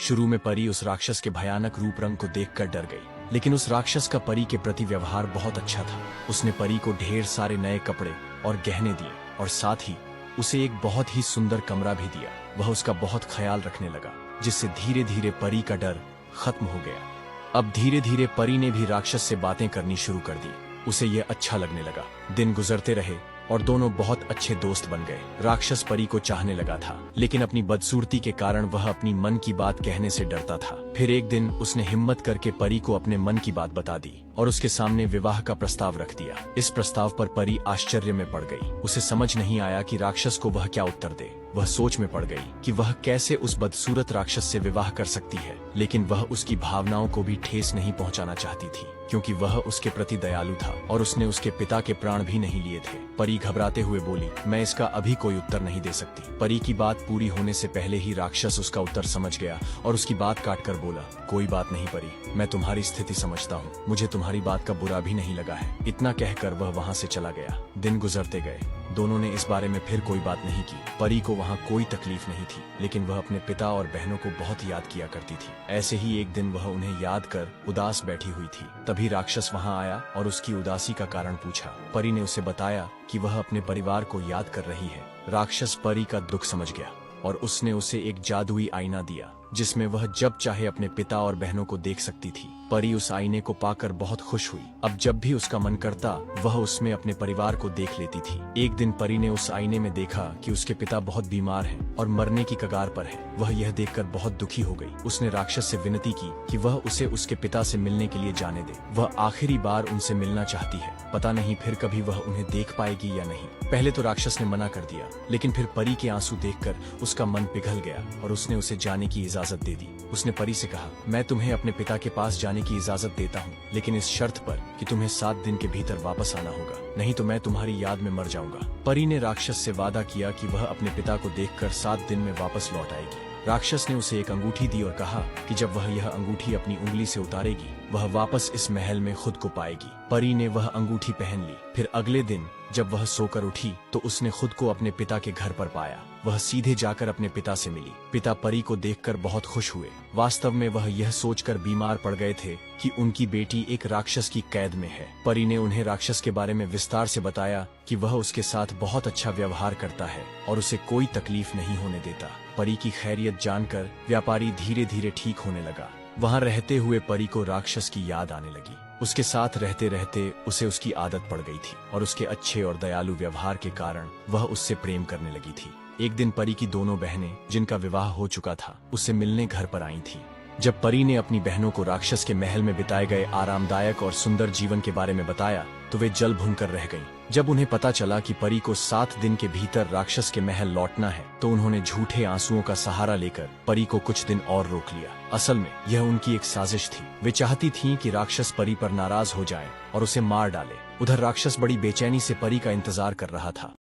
शुरू में परी उस राक्षस के भयानक रूप रंग को देखकर डर गई, लेकिन उस राक्षस का परी के प्रति व्यवहार बहुत अच्छा था। उसने परी को ढेर सारे नए कपड़े और गहने दिए और साथ ही उसे एक बहुत ही सुंदर कमरा भी दिया। वह उसका बहुत ख्याल रखने लगा, जिससे धीरे धीरे परी का डर खत्म हो गया। अब धीरे धीरे परी ने भी राक्षस से बातें करनी शुरू कर दी। उसे यह अच्छा लगने लगा। दिन गुजरते रहे और दोनों बहुत अच्छे दोस्त बन गए। राक्षस परी को चाहने लगा था, लेकिन अपनी बदसूरती के कारण वह अपनी मन की बात कहने से डरता था। फिर एक दिन उसने हिम्मत करके परी को अपने मन की बात बता दी और उसके सामने विवाह का प्रस्ताव रख दिया। इस प्रस्ताव पर परी आश्चर्य में पड़ गई। उसे समझ नहीं आया कि राक्षस को वह क्या उत्तर दे। वह सोच में पड़ गई कि वह कैसे उस बदसूरत राक्षस से विवाह कर सकती है, लेकिन वह उसकी भावनाओं को भी ठेस नहीं पहुंचाना चाहती थी, क्योंकि वह उसके प्रति दयालु था और उसने उसके पिता के प्राण भी नहीं लिए थे। परी घबराते हुए बोली, मैं इसका अभी कोई उत्तर नहीं दे सकती। परी की बात पूरी होने से पहले ही राक्षस उसका उत्तर समझ गया और उसकी बात काटकर बोला, कोई बात नहीं परी, मैं तुम्हारी स्थिति समझता हूँ, मुझे तुम्हारी बात का बुरा भी नहीं लगा है। इतना कहकर वह वहाँ से चला गया। दिन गुजरते गए। दोनों ने इस बारे में फिर कोई बात नहीं की। परी को वहाँ कोई तकलीफ नहीं थी, लेकिन वह अपने पिता और बहनों को बहुत याद किया करती थी। ऐसे ही एक दिन वह उन्हें याद कर उदास बैठी हुई थी। तभी राक्षस वहाँ आया और उसकी उदासी का कारण पूछा। परी ने उसे बताया कि वह अपने परिवार को याद कर रही है। राक्षस परी का दुख समझ गया और उसने उसे एक जादुई आईना दिया, जिसमें वह जब चाहे अपने पिता और बहनों को देख सकती थी। परी उस आईने को पाकर बहुत खुश हुई। अब जब भी उसका मन करता वह उसमें अपने परिवार को देख लेती थी। एक दिन परी ने उस आईने में देखा कि उसके पिता बहुत बीमार हैं और मरने की कगार पर है। वह यह देखकर बहुत दुखी हो गई। उसने राक्षस से विनती की कि वह उसे उसके पिता से मिलने के लिए जाने दे। वह आखिरी बार उनसे मिलना चाहती है। पता नहीं फिर कभी वह उन्हें देख पाएगी या नहीं। पहले तो राक्षस ने मना कर दिया, लेकिन फिर परी के आंसू देखकर उसका मन पिघल गया और उसने उसे जाने की इजाजत दे दी। उसने परी से कहा, मैं तुम्हें अपने पिता के पास जाने की इजाजत देता हूँ, लेकिन इस शर्त पर कि तुम्हें 7 दिन के भीतर वापस आना होगा, नहीं तो मैं तुम्हारी याद में मर जाऊंगा। परी ने राक्षस से वादा किया कि वह अपने पिता को देखकर 7 दिन में वापस लौट आएगी। राक्षस ने उसे एक अंगूठी दी और कहा कि जब वह यह अंगूठी अपनी उंगली से उतारेगी, वह वापस इस महल में खुद को पाएगी। परी ने वह अंगूठी पहन ली। फिर अगले दिन जब वह सोकर उठी तो उसने खुद को अपने पिता के घर पर पाया। वह सीधे जाकर अपने पिता से मिली। पिता परी को देखकर बहुत खुश हुए। वास्तव में वह यह सोचकर बीमार पड़ गए थे कि उनकी बेटी एक राक्षस की कैद में है। परी ने उन्हें राक्षस के बारे में विस्तार से बताया कि वह उसके साथ बहुत अच्छा व्यवहार करता है और उसे कोई तकलीफ नहीं होने देता। परी की खैरियत जानकर व्यापारी धीरे धीरे ठीक होने लगा। वहाँ रहते हुए परी को राक्षस की याद आने लगी। उसके साथ रहते रहते उसे उसकी आदत पड़ गई थी और उसके अच्छे और दयालु व्यवहार के कारण वह उससे प्रेम करने लगी थी। एक दिन परी की दोनों बहनें, जिनका विवाह हो चुका था, उससे मिलने घर पर आई थीं। जब परी ने अपनी बहनों को राक्षस के महल में बिताए गए आरामदायक और सुंदर जीवन के बारे में बताया तो वे जल भुनकर रह गईं। जब उन्हें पता चला कि परी को 7 दिन के भीतर राक्षस के महल लौटना है, तो उन्होंने झूठे आंसुओं का सहारा लेकर परी को कुछ दिन और रोक लिया। असल में यह उनकी एक साजिश थी। वे चाहती थीं कि राक्षस परी पर नाराज हो जाए और उसे मार डाले। उधर राक्षस बड़ी बेचैनी से परी का इंतजार कर रहा था।